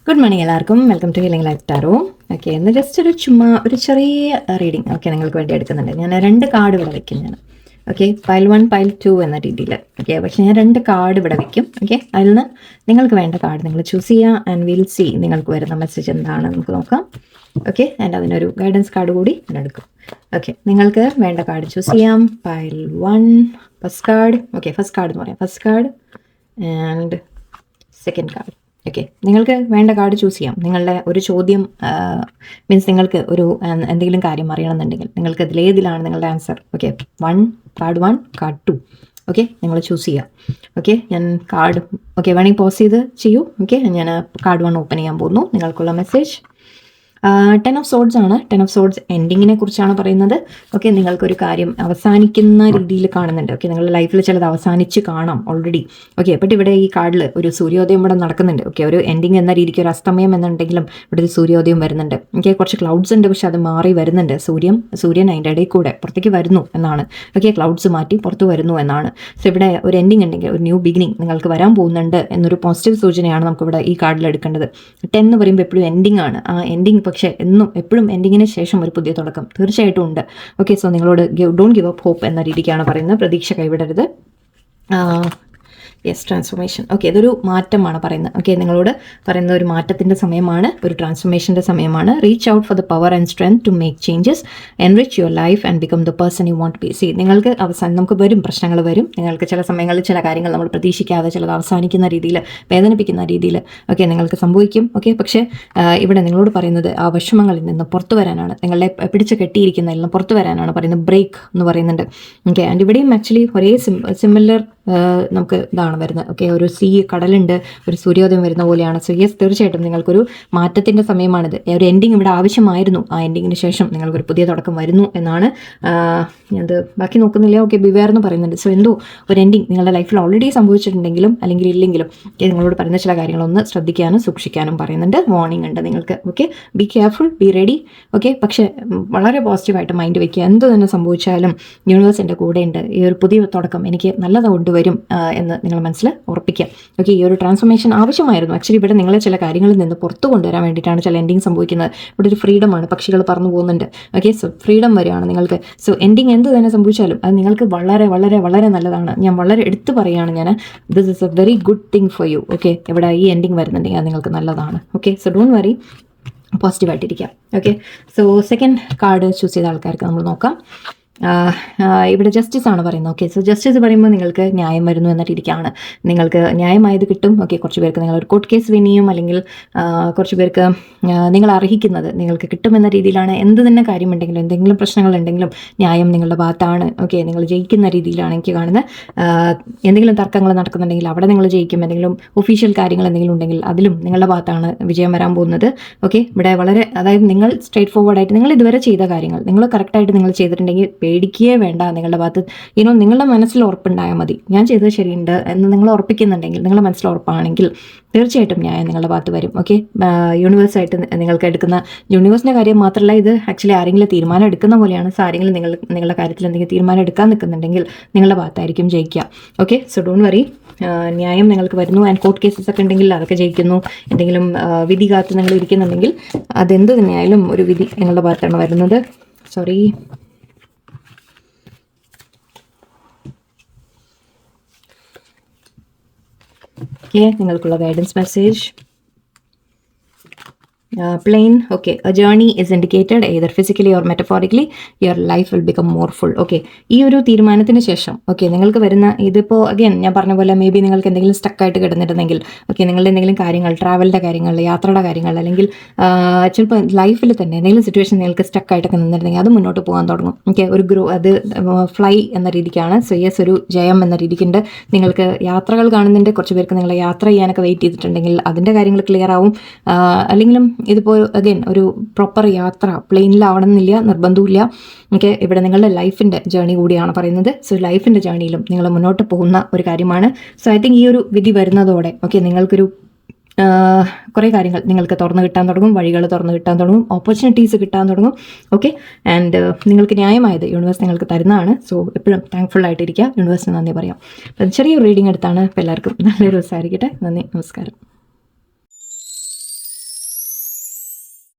Good morning എല്ലാവർക്കും, welcome to healing life tarot. Okay, ഇന്ന് just ഒരു ചെറിയ റീഡിങ് നിങ്ങൾക്ക് വേണ്ടി എടുക്കുന്നുണ്ട്. ഞാൻ 2 കാർഡ് ഇവിടെ വെക്കും ഞാൻ. ഓക്കെ, പൈൽ 1 പൈൽ 2 എന്ന രീതിയിൽ. ഓക്കെ, പക്ഷേ ഞാൻ 2 കാർഡ് ഇവിടെ വെക്കും. ഓക്കെ, അതിൽ നിന്ന് നിങ്ങൾക്ക് വേണ്ട കാർഡ് നിങ്ങൾ ചൂസ് ചെയ്യുക. ആൻഡ് വിൽ സി നിങ്ങൾക്ക് വരുന്ന മെസ്സേജ് എന്താണ് നമുക്ക് നോക്കാം. ഓക്കെ, ആൻഡ് അതിനൊരു ഗൈഡൻസ് കാർഡ് കൂടി ഞാൻ എടുക്കും. ഓക്കെ, നിങ്ങൾക്ക് വേണ്ട കാർഡ് ചൂസ് ചെയ്യാം. Pile 1 first card. Okay, first card എന്ന് പറയാം. First card and second card. Okay, നിങ്ങൾക്ക് വേണ്ട കാർഡ് ചൂസ് ചെയ്യാം. നിങ്ങളുടെ ഒരു ചോദ്യം മീൻസ് നിങ്ങൾക്ക് ഒരു എന്തെങ്കിലും കാര്യം അറിയണമെന്നുണ്ടെങ്കിൽ നിങ്ങൾക്ക് ഇതിലേതിലാണ് നിങ്ങളുടെ answer. Okay, card 1 card 2. Okay, നിങ്ങൾ ചൂസ് ചെയ്യുക. ഓക്കെ, ഞാൻ കാർഡ് വേണമെങ്കിൽ പോസ് ചെയ്ത് ചെയ്യൂ. ഓക്കെ, ഞാൻ കാർഡ് 1 ഓപ്പൺ ചെയ്യാൻ പോകുന്നു. നിങ്ങൾക്കുള്ള മെസ്സേജ് 10 ഓഫ് സോഡ്സ് ആണ്. 10 ഓഫ് സോഡ്സ് എൻഡിങ്ങിനെ കുറിച്ചാണ് പറയുന്നത്. ഓക്കെ, നിങ്ങൾക്കൊരു കാര്യം അവസാനിക്കുന്ന രീതിയിൽ കാണുന്നുണ്ട്. ഓക്കെ, നിങ്ങളുടെ ലൈഫിൽ ചിലത് അവസാനിച്ച് കാണാം ഓൾറെഡി. ഓക്കെ, ബട്ട് ഇവിടെ ഈ കാർഡിൽ ഒരു സൂര്യോദയം ഇവിടെ നടക്കുന്നുണ്ട്. ഓക്കെ, ഒരു എൻഡിങ് എന്ന രീതിക്ക് ഒരു അസ്തമയം എന്നുണ്ടെങ്കിലും ഇവിടെ ഒരു സൂര്യോദയം വരുന്നുണ്ട്. ഓക്കെ, കുറച്ച് ക്ലൗഡ്സ് ഉണ്ട്, പക്ഷെ അത് മാറി വരുന്നുണ്ട്. സൂര്യൻ അതിൻ്റെ ഇടയിൽ കൂടെ പുറത്തേക്ക് വരുന്നു എന്നാണ്. ഓക്കെ, ക്ലൗഡ്സ് മാറ്റി പുറത്ത് വരുന്നു എന്നാണ്. സോ ഇവിടെ ഒരു എൻഡിങ് ഉണ്ടെങ്കിൽ ഒരു ന്യൂ ബിഗിനിങ് നിങ്ങൾക്ക് വരാൻ പോകുന്നുണ്ട് എന്നൊരു പോസിറ്റീവ് സൂചനയാണ് നമുക്കിവിടെ ഈ കാർഡിൽ എടുക്കേണ്ടത്. 10 എന്ന് പറയുമ്പോൾ എപ്പോഴും എൻഡിങ് ആണ്. ആ എൻഡിങ് പക്ഷേ എപ്പോഴും എൻഡിങ്ങിന് ശേഷം ഒരു പുതിയ തുടക്കം തീർച്ചയായിട്ടും ഉണ്ട്. ഓക്കെ, സോ നിങ്ങളോട് ഡോണ്ട് ഗിവ് അപ്പ് ഹോപ്പ് എന്ന രീതിക്കാണ് പറയുന്നത്. പ്രതീക്ഷ കൈവിടരുത്. Yes, transformation. ഓക്കെ, ഇതൊരു മാറ്റമാണ് പറയുന്നത്. ഓക്കെ, നിങ്ങളോട് പറയുന്ന ഒരു മാറ്റത്തിൻ്റെ സമയമാണ്, ഒരു ട്രാൻസ്ഫോർമേഷൻ്റെ സമയമാണ്. Reach out for the power and strength to make changes, enrich your life and become the person you want to be. See, നിങ്ങൾക്ക് അവസാനം നമുക്ക് വരും, പ്രശ്നങ്ങൾ വരും. നിങ്ങൾക്ക് ചില സമയങ്ങളിൽ ചില കാര്യങ്ങൾ നമ്മൾ പ്രതീക്ഷിക്കാതെ ചിലത് അവസാനിക്കുന്ന രീതിയിൽ, വേദനിപ്പിക്കുന്ന രീതിയിൽ ഒക്കെ നിങ്ങൾക്ക് സംഭവിക്കും. ഓക്കെ, പക്ഷേ ഇവിടെ നിങ്ങളോട് പറയുന്നത് ആ വിഷമങ്ങളിൽ നിന്ന് പുറത്തു വരാനാണ്, നിങ്ങളെ പിടിച്ച് കെട്ടിയിരിക്കുന്നതിൽ നിന്ന് പുറത്തു വരാനാണ് പറയുന്നത്. ബ്രേക്ക് എന്ന് പറയുന്നുണ്ട്. ഓക്കെ, ആൻഡ് ഇവിടെയും ആക്ച്വലി ഒരേ സിമിലർ നമുക്ക് ഇതാണ് വരുന്നത്. ഓക്കെ, ഒരു കടലുണ്ട്, ഒരു സൂര്യോദയം വരുന്ന പോലെയാണ്. സോ യെസ്, തീർച്ചയായിട്ടും നിങ്ങൾക്കൊരു മാറ്റത്തിൻ്റെ സമയമാണിത്. ഒരു എൻഡിങ് ഇവിടെ ആവശ്യമായിരുന്നു. ആ എൻഡിങ്ങിന് ശേഷം നിങ്ങൾക്കൊരു പുതിയ തുടക്കം വരുന്നു എന്നാണ്. അത് ബാക്കി നോക്കുന്നില്ല. ഓക്കെ, ബിവെയർ എന്ന് പറയുന്നുണ്ട്. സോ എന്തോ ഒരു എൻഡിങ് നിങ്ങളുടെ ലൈഫിൽ ഓൾറെഡി സംഭവിച്ചിട്ടുണ്ടെങ്കിലും അല്ലെങ്കിൽ ഇല്ലെങ്കിലും നിങ്ങളോട് പറയുന്ന ചില കാര്യങ്ങളൊന്ന് ശ്രദ്ധിക്കാനും സൂക്ഷിക്കാനും പറയുന്നുണ്ട്. വാർണിംഗ് ഉണ്ട് നിങ്ങൾക്ക്. Okay, be careful, be ready. Okay, പക്ഷേ വളരെ പോസിറ്റീവായിട്ട് മൈൻഡ് വയ്ക്കുക. എന്ത് തന്നെ സംഭവിച്ചാലും യൂണിവേഴ്സിൻ്റെ കൂടെയുണ്ട്. ഈ ഒരു പുതിയ തുടക്കം എനിക്ക് നല്ലത് കൊണ്ടുവരും എന്ന് നിങ്ങൾ മനസ്സിൽ ഉറപ്പിക്കുക. ഓക്കെ, ഈ ഒരു ട്രാൻസ്ഫോർമേഷൻ ആവശ്യമായിരുന്നു. ആക്ച്വലി ഇവിടെ നിങ്ങളെ ചില കാര്യങ്ങളിൽ നിന്ന് പുറത്തു കൊണ്ടുവരാൻ വേണ്ടിയിട്ടാണ് ചില എൻഡിങ് സംഭവിക്കുന്നത്. ഇവിടെ ഒരു ഫ്രീഡമാണ്, പക്ഷികൾ പറന്നു പോകുന്നുണ്ട്. ഓക്കെ, സോ ഫ്രീഡം വരികയാണ് നിങ്ങൾക്ക്. സോ എൻഡിങ് എന്ത് തന്നെ സംഭവിച്ചാലും അത് നിങ്ങൾക്ക് വളരെ വളരെ വളരെ നല്ലതാണ്. ഞാൻ വളരെ എടുത്തു പറയുകയാണ് ഞാൻ. This is a very good thing for you. Okay, ഇവിടെ ഈ എൻഡിങ് വരുന്നുണ്ടെങ്കിൽ അത് നിങ്ങൾക്ക് നല്ലതാണ്. ഓക്കെ, സോ ഡോണ്ട് വറി, പോസിറ്റീവായിട്ടിരിക്കാം. Okay, so second card choose ചെയ്ത ആൾക്കാർക്ക് നമ്മൾ നോക്കാം. ഇവിടെ ജസ്റ്റിസ് ആണ് പറയുന്നത്. ഓക്കെ, സോ ജസ്റ്റിസ് പറയുമ്പോൾ നിങ്ങൾക്ക് ന്യായം വരുന്നു എന്ന രീതിക്കാണ്. നിങ്ങൾക്ക് ന്യായമായത് കിട്ടും. ഓക്കെ, കുറച്ച് പേർക്ക് നിങ്ങളൊരു കോർട്ട് കേസ് വിൻ ചെയ്യും, അല്ലെങ്കിൽ കുറച്ച് പേർക്ക് നിങ്ങൾ അർഹിക്കുന്നത് നിങ്ങൾക്ക് കിട്ടുമെന്ന രീതിയിലാണ്. എന്ത് തന്നെ കാര്യമുണ്ടെങ്കിലും, എന്തെങ്കിലും പ്രശ്നങ്ങളുണ്ടെങ്കിലും ന്യായം നിങ്ങളുടെ ഭാഗത്താണ്. ഓക്കെ, നിങ്ങൾ ജയിക്കുന്ന രീതിയിലാണ് എനിക്ക് കാണുന്നത്. എന്തെങ്കിലും തർക്കങ്ങൾ നടക്കുന്നുണ്ടെങ്കിൽ അവിടെ നിങ്ങൾ ജയിക്കും. എന്തെങ്കിലും ഒഫീഷ്യൽ കാര്യങ്ങൾ എന്തെങ്കിലും ഉണ്ടെങ്കിൽ അതിലും നിങ്ങളുടെ ഭാഗത്താണ് വിജയം വരാൻ പോകുന്നത്. ഓക്കെ, ഇവിടെ വളരെ, അതായത് നിങ്ങൾ സ്ട്രേറ്റ് ഫോർവേഡായിട്ട് നിങ്ങൾ ഇതുവരെ ചെയ്ത കാര്യങ്ങൾ നിങ്ങൾ കറക്റ്റായിട്ട് നിങ്ങൾ ചെയ്തിട്ടുണ്ടെങ്കിൽ പേടിക്കുകയേ വേണ്ട. നിങ്ങളുടെ ഭാഗത്ത് നിങ്ങളുടെ മനസ്സിൽ ഉറപ്പുണ്ടായാൽ മതി. ഞാൻ ചെയ്തത് ശരിയുണ്ട് എന്ന് നിങ്ങൾ ഉറപ്പിക്കുന്നുണ്ടെങ്കിൽ, നിങ്ങളുടെ മനസ്സിൽ ഉറപ്പാണെങ്കിൽ തീർച്ചയായിട്ടും ന്യായം നിങ്ങളുടെ ഭാഗത്ത് വരും. ഓക്കെ, യൂണിവേഴ്സായിട്ട് നിങ്ങൾക്ക് എടുക്കുന്ന യൂണിവേഴ്സിൻ്റെ കാര്യം മാത്രമല്ല, ഇത് ആക്ച്വലി ആരെങ്കിലും തീരുമാനം എടുക്കുന്ന പോലെയാണ്. സോ ആരെങ്കിലും നിങ്ങളുടെ കാര്യത്തിൽ എന്തെങ്കിലും തീരുമാനം എടുക്കാൻ നിൽക്കുന്നുണ്ടെങ്കിൽ നിങ്ങളുടെ ഭാഗത്തായിരിക്കും ജയിക്കുക. ഓക്കെ, സോ ഡോണ്ട് വറി, ന്യായം നിങ്ങൾക്ക് വരുന്നു. ആൻഡ് കോർട്ട് കേസസ് ഒക്കെ ഉണ്ടെങ്കിൽ അതൊക്കെ ജയിക്കുന്നു. എന്തെങ്കിലും വിധി കാത്ത് നിങ്ങൾ ഇരിക്കുന്നുണ്ടെങ്കിൽ അതെന്ത് തന്നെയായാലും ഒരു വിധി നിങ്ങളുടെ ഭാഗത്താണ് വരുന്നത്. സോറി, ഓക്കെ, നിങ്ങൾക്കുള്ള guidance message plain. Okay, a journey is indicated either physically or metaphorically. Your life will become more full. Okay, ഈ ഒരു തീരുമാനത്തിന് ശേഷം ഓക്കെ നിങ്ങൾക്ക് വരുന്ന ഇതിപ്പോൾ അഗൈൻ ഞാൻ പറഞ്ഞ പോലെ മേ ബി നിങ്ങൾക്ക് എന്തെങ്കിലും സ്റ്റക്കായിട്ട് കിടന്നിട്ടുണ്ടെങ്കിൽ, ഓക്കെ, നിങ്ങളുടെ എന്തെങ്കിലും കാര്യങ്ങൾ, ട്രാവലിൻ്റെ കാര്യങ്ങൾ, യാത്രയുടെ കാര്യങ്ങൾ, അല്ലെങ്കിൽ ചിലപ്പോൾ ലൈഫിൽ തന്നെ എന്തെങ്കിലും സിറ്റുവേഷൻ നിങ്ങൾക്ക് സ്റ്റക്കായിട്ടൊക്കെ നിന്നിട്ടുണ്ടെങ്കിൽ അത് മുന്നോട്ട് പോകാൻ തുടങ്ങും. ഓക്കെ, അത് ഫ്ലൈ എന്ന രീതിക്കാണ്. സോ യെസ്, ഒരു ജയം എന്ന രീതിക്കുണ്ട്. നിങ്ങൾക്ക് യാത്രകൾ കാണുന്നുണ്ട്. കുറച്ച് പേർക്ക് നിങ്ങൾ യാത്ര ചെയ്യാനൊക്കെ വെയിറ്റ് ചെയ്തിട്ടുണ്ടെങ്കിൽ അതിൻ്റെ കാര്യങ്ങൾ ക്ലിയർ ആവും. അല്ലെങ്കിലും ഇതിപ്പോൾ അഗൈൻ ഒരു പ്രോപ്പർ യാത്ര പ്ലെയിനിലാവണമെന്നില്ല, നിർബന്ധമില്ല. ഓക്കെ, ഇവിടെ നിങ്ങളുടെ ലൈഫിൻ്റെ ജേർണി കൂടിയാണ് പറയുന്നത്. സോ ലൈഫിൻ്റെ ജേർണിയിലും നിങ്ങൾ മുന്നോട്ട് പോകുന്ന ഒരു കാര്യമാണ്. സോ ഐ തിങ്ക് ഈ ഒരു വിധി വരുന്നതോടെ ഓക്കെ നിങ്ങൾക്കൊരു കുറേ കാര്യങ്ങൾ നിങ്ങൾക്ക് തുറന്നു കിട്ടാൻ തുടങ്ങും, വഴികൾ തുറന്നു കിട്ടാൻ തുടങ്ങും, ഓപ്പർച്യൂണിറ്റീസ് കിട്ടാൻ തുടങ്ങും. ഓക്കെ, ആൻഡ് നിങ്ങൾക്ക് ന്യായമായത് യൂണിവേഴ്സ് നിങ്ങൾക്ക് തരുന്നതാണ്. സോ എപ്പോഴും താങ്ക്ഫുൾ ആയിട്ടിരിക്കുക, യൂണിവേഴ്സിന് നന്ദി പറയാം. അപ്പം ചെറിയൊരു റീഡിംഗ് എടുത്താണ്. അപ്പോൾ എല്ലാവർക്കും നല്ലൊരു ദിവസമായിരിക്കട്ടെ. നന്ദി, നമസ്കാരം.